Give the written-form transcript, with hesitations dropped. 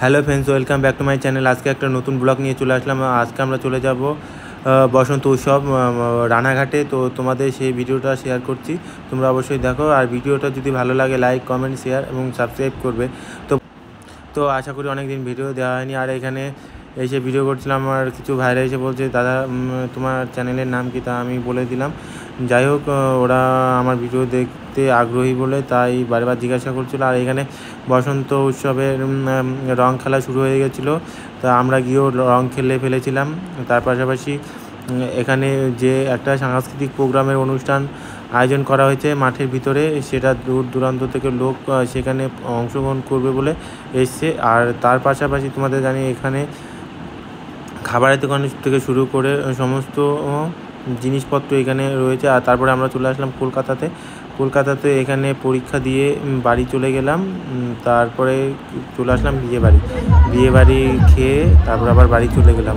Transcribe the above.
Hello friends, welcome back to my channel. আজকে একটা নতুন ব্লগ নিয়ে চলে আসলাম। আজকে আমরা চলে যাব বসন্ত উৎসব রানাঘাটে। তো তোমাদের সেই ভিডিওটা শেয়ার করছি, তোমরা অবশ্যই দেখো। আর ভিডিওটা যদি ভালো লাগে লাইক, কমেন্ট, শেয়ার এবং সাবস্ক্রাইব করবে। তো তো আশা করি অনেক দিন ভিডিও দেওয়া হয়নি। আর এখানে এসে ভিডিও করছিলাম, আর কিছু ভাইরা এসে বলছে দাদা তোমার চ্যানেলের নাম কি, তা আমি বলে দিলাম। যাই হোক, ওরা আমার ভিডিও দেখতে আগ্রহী বলে তাই বারবার জিজ্ঞাসা করছিলো। আর এখানে বসন্ত উৎসবের রং খেলা শুরু হয়ে গেছিলো, তা আমরা গিয়েও রং খেলে ফেলেছিলাম। তার পাশাপাশি এখানে যে একটা সাংস্কৃতিক প্রোগ্রামের অনুষ্ঠান আয়োজন করা হয়েছে মাঠের ভিতরে, সেটা দূর দূরান্ত থেকে লোক সেখানে অংশগ্রহণ করবে বলে এসছে। আর তার পাশাপাশি তোমাদের জানি এখানে খাবারের দোকান থেকে শুরু করে সমস্ত জিনিসপত্র এখানে রয়েছে। আর তারপরে আমরা চলে আসলাম কলকাতাতে এখানে পরীক্ষা দিয়ে বাড়ি চলে গেলাম। তারপরে চলে আসলাম বিয়ে বাড়ি খেয়ে তারপর আবার বাড়ি চলে গেলাম।